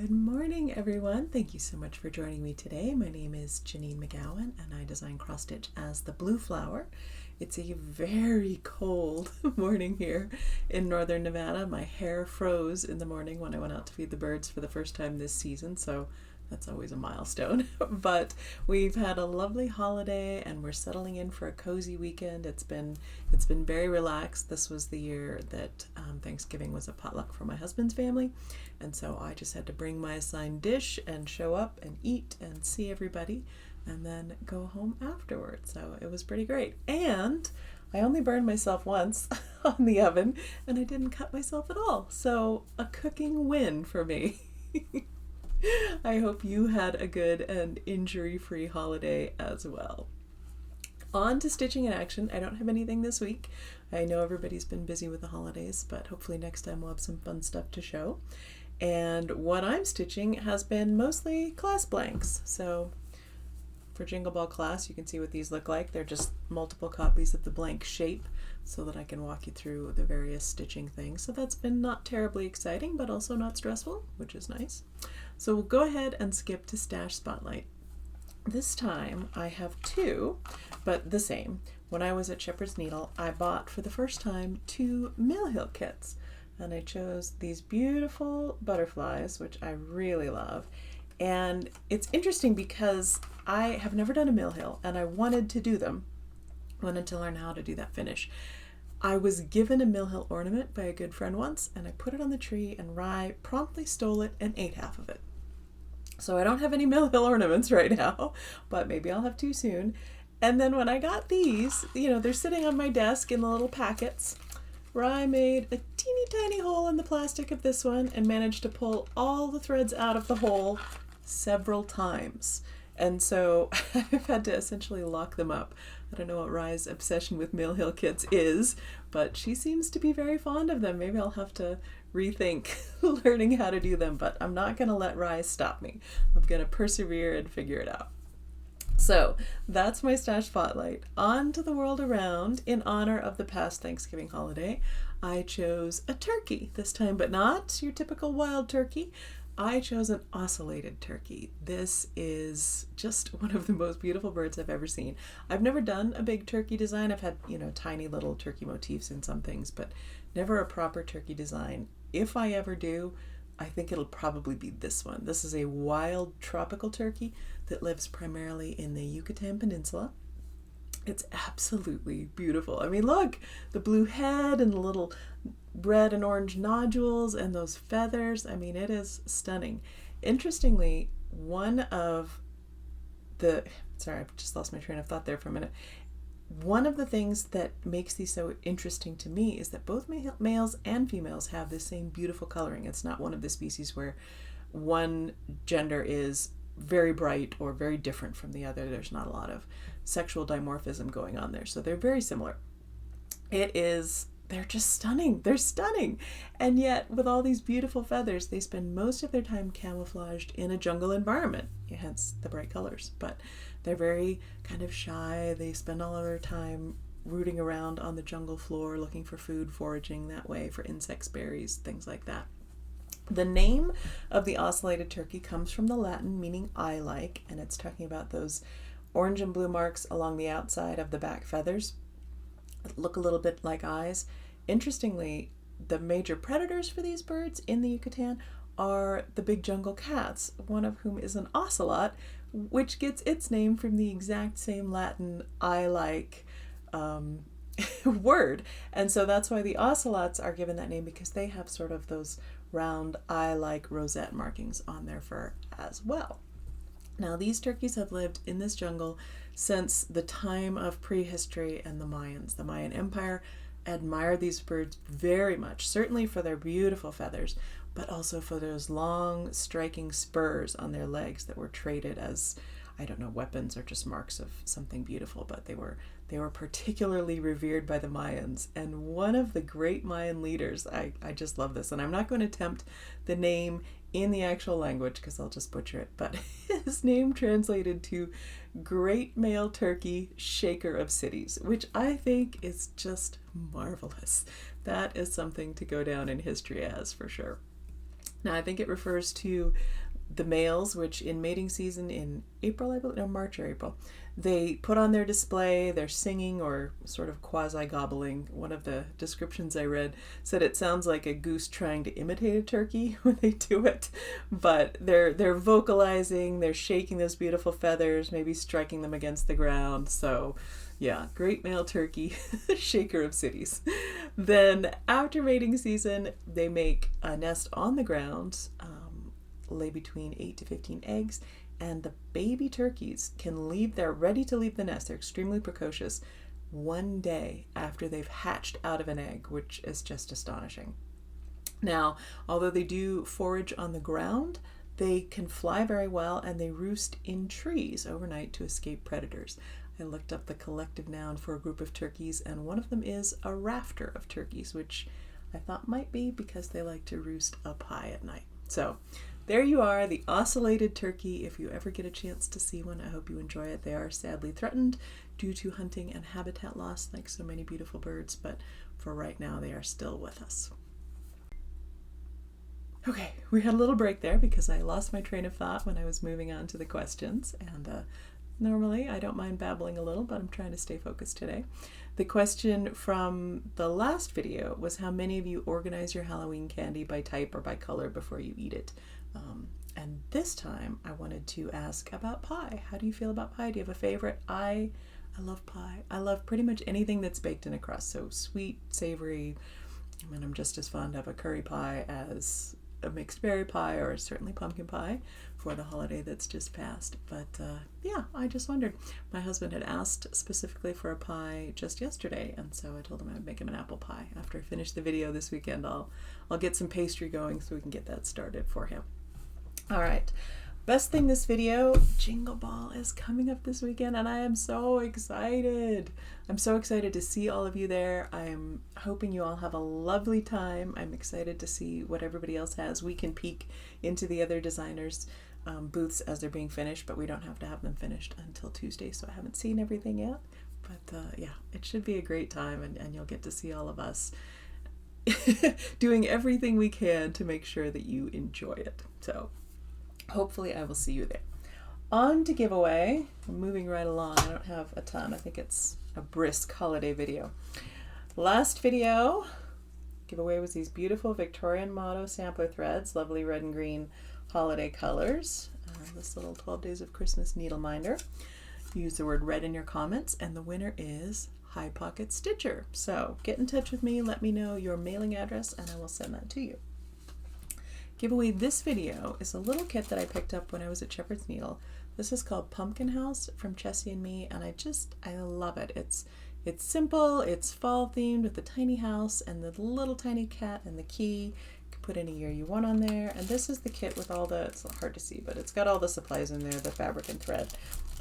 Good morning, everyone. Thank you so much for joining me today. My name is Janine McGowan, and I design cross stitch as the Blue Flower. It's a very cold morning here in northern Nevada. My hair froze in the morning when I went out to feed the birds for the first time this season, so that's always a milestone. But we've had a lovely holiday and we're settling in for a cozy weekend. It's been very relaxed. This was the year that Thanksgiving was a potluck for my husband's family, and so I just had to bring my assigned dish and show up and eat and see everybody and then go home afterwards. So it was pretty great. And I only burned myself once on the oven and I didn't cut myself at all. So a cooking win for me. I hope you had a good and injury-free holiday as well. On to stitching in action. I don't have anything this week. I know everybody's been busy with the holidays, but hopefully next time we'll have some fun stuff to show. And what I'm stitching has been mostly class blanks. So for Jingle Ball class, you can see what these look like. They're just multiple copies of the blank shape so that I can walk you through the various stitching things. So that's been not terribly exciting, but also not stressful, which is nice. So we'll go ahead and skip to Stash Spotlight. This time I have two, but the same. When I was at Shepherd's Needle, I bought for the first time two Mill Hill kits, and I chose these beautiful butterflies, which I really love. And it's interesting because I have never done a Mill Hill, and I wanted to do them. Wanted to learn how to do that finish. I was given a Mill Hill ornament by a good friend once, and I put it on the tree, and Rye promptly stole it and ate half of it. So I don't have any Mill Hill ornaments right now, but maybe I'll have two soon. And then when I got these, they're sitting on my desk in the little packets. Rye made a teeny tiny hole in the plastic of this one and managed to pull all the threads out of the hole several times. And so I've had to essentially lock them up. I don't know what Rye's obsession with Mill Hill kits is, but she seems to be very fond of them. Maybe I'll have to rethink learning how to do them, but I'm not going to let Rye stop me. I'm going to persevere and figure it out. So that's my Stash Spotlight. On to the world around. In honor of the past Thanksgiving holiday, I chose a turkey this time, but not your typical wild turkey. I chose an ocellated turkey. This is just one of the most beautiful birds I've ever seen. I've never done a big turkey design. I've had, tiny little turkey motifs in some things, but never a proper turkey design. If I ever do, I think it'll probably be this one. This is a wild tropical turkey that lives primarily in the Yucatan Peninsula. It's absolutely beautiful. I mean, look, the blue head and the little red and orange nodules and those feathers. I mean, it is stunning. Interestingly, I've just lost my train of thought there for a minute. One of the things that makes these so interesting to me is that both males and females have the same beautiful coloring. It's not one of the species where one gender is very bright or very different from the other. There's not a lot of sexual dimorphism going on there. So they're very similar. They're just stunning. They're stunning. And yet, with all these beautiful feathers, they spend most of their time camouflaged in a jungle environment, hence the bright colors. But they're very kind of shy. They spend all of their time rooting around on the jungle floor, looking for food, foraging that way for insects, berries, things like that. The name of the ocellated turkey comes from the Latin meaning eye-like, and it's talking about those orange and blue marks along the outside of the back feathers that look a little bit like eyes. Interestingly, the major predators for these birds in the Yucatan are the big jungle cats, one of whom is an ocelot, which gets its name from the exact same Latin eye-like word. And so that's why the ocelots are given that name, because they have sort of those round eye-like rosette markings on their fur as well. Now, these turkeys have lived in this jungle since the time of prehistory and the Mayans. The Mayan Empire admired these birds very much, certainly for their beautiful feathers, but also for those long, striking spurs on their legs that were traded as, weapons or just marks of something beautiful. But they were particularly revered by the Mayans. And one of the great Mayan leaders, I just love this, and I'm not going to attempt the name in the actual language because I'll just butcher it, but his name translated to Great Male Turkey, Shaker of Cities, which I think is just marvelous. That is something to go down in history as, for sure. Now, I think it refers to the males, which in mating season in April, I believe, no, March or April, they put on their display, they're singing or sort of quasi-gobbling. One of the descriptions I read said it sounds like a goose trying to imitate a turkey when they do it, but they're vocalizing, they're shaking those beautiful feathers, maybe striking them against the ground. So yeah, great male turkey, shaker of cities. Then after mating season, they make a nest on the ground, lay between 8 to 15 eggs, and the baby turkeys can leave, they're ready to leave the nest, they're extremely precocious, 1 day after they've hatched out of an egg, which is just astonishing. Now, although they do forage on the ground, they can fly very well, and they roost in trees overnight to escape predators. I looked up the collective noun for a group of turkeys, and one of them is a rafter of turkeys, which I thought might be because they like to roost up high at night. So there you are, the ocellated turkey. If you ever get a chance to see one, I hope you enjoy it. They are sadly threatened due to hunting and habitat loss, like so many beautiful birds, but for right now, they are still with us. Okay, we had a little break there because I lost my train of thought when I was moving on to the questions, and normally I don't mind babbling a little, but I'm trying to stay focused today. The question from the last video was how many of you organize your Halloween candy by type or by color before you eat it. And this time I wanted to ask about pie. How do you feel about pie? Do you have a favorite? I love pie. I love pretty much anything that's baked in a crust. So sweet, savory. I mean, I'm just as fond of a curry pie as a mixed berry pie, or certainly pumpkin pie for the holiday that's just passed. But yeah, I just wondered. My husband had asked specifically for a pie just yesterday, and so I told him I would make him an apple pie. After I finish the video this weekend, I'll get some pastry going so we can get that started for him. All right. Best thing this video, Jingle Ball is coming up this weekend, and I am so excited. I'm so excited to see all of you there. I'm hoping you all have a lovely time. I'm excited to see what everybody else has. We can peek into the other designers' booths as they're being finished, but we don't have to have them finished until Tuesday, so I haven't seen everything yet. But yeah, it should be a great time, and you'll get to see all of us doing everything we can to make sure that you enjoy it. So hopefully I will see you there. On to giveaway. I'm moving right along. I don't have a ton. I think it's a brisk holiday video. Last video giveaway was these beautiful Victorian motto sampler threads, lovely red and green holiday colors. This little 12 Days of Christmas needle minder. Use the word red in your comments, and the winner is High Pocket Stitcher. So get in touch with me, let me know your mailing address, and I will send that to you. Giveaway this video is a little kit that I picked up when I was at Shepherd's Needle. This is called Pumpkin House from Chessie and me, and I love it. It's simple, it's fall themed with the tiny house and the little tiny cat and the key. You can put any year you want on there. And this is the kit with all the, it's hard to see, but it's got all the supplies in there, the fabric and thread.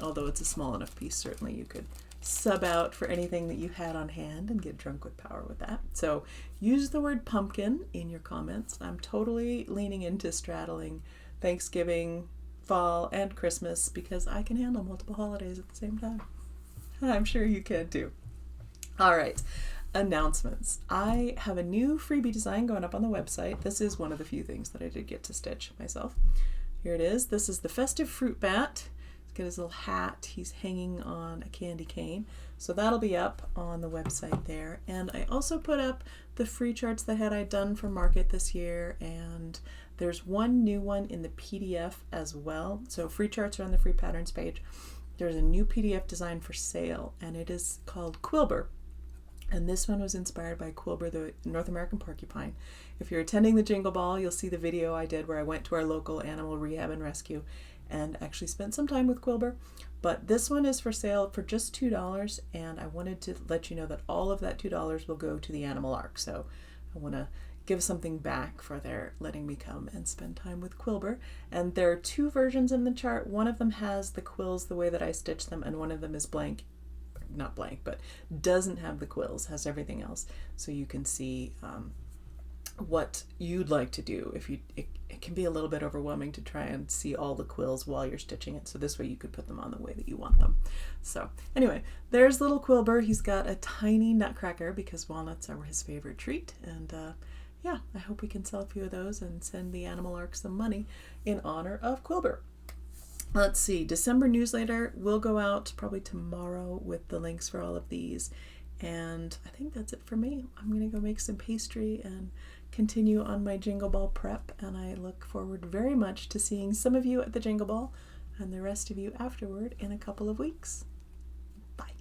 Although it's a small enough piece, certainly you could sub out for anything that you had on hand and get drunk with power with that. So use the word pumpkin in your comments. I'm totally leaning into straddling Thanksgiving, fall, and Christmas because I can handle multiple holidays at the same time. I'm sure you can too. All right, announcements. I have a new freebie design going up on the website. This is one of the few things that I did get to stitch myself. Here it is. This is the Festive fruit bat. Got his little hat. He's hanging on a candy cane. So that'll be up on the website there. And I also put up the free charts that I'd done for market this year, and there's one new one in the PDF as well. So free charts are on the free patterns page. There's a new PDF design for sale, and it is called Quillber. And this one was inspired by Quillber, the North American porcupine. If you're attending the Jingle Ball, you'll see the video I did where I went to our local animal rehab and rescue and actually spent some time with Quillber. But this one is for sale for just $2, and I wanted to let you know that all of that $2 will go to the Animal Ark. So I want to give something back for their letting me come and spend time with Quillber. And there are two versions in the chart. One of them has the quills the way that I stitched them, and one of them is blank. Not blank, but doesn't have the quills, has everything else. So you can see what you'd like to do. If you, it can be a little bit overwhelming to try and see all the quills while you're stitching it. So this way you could put them on the way that you want them. So anyway, there's little Quillber. He's got a tiny nutcracker because walnuts are his favorite treat. And yeah, I hope we can sell a few of those and send the Animal Ark some money in honor of Quillber. Let's see, December newsletter will go out probably tomorrow with the links for all of these. And I think that's it for me. I'm going to go make some pastry and continue on my Jingle Ball prep. And I look forward very much to seeing some of you at the Jingle Ball and the rest of you afterward in a couple of weeks. Bye.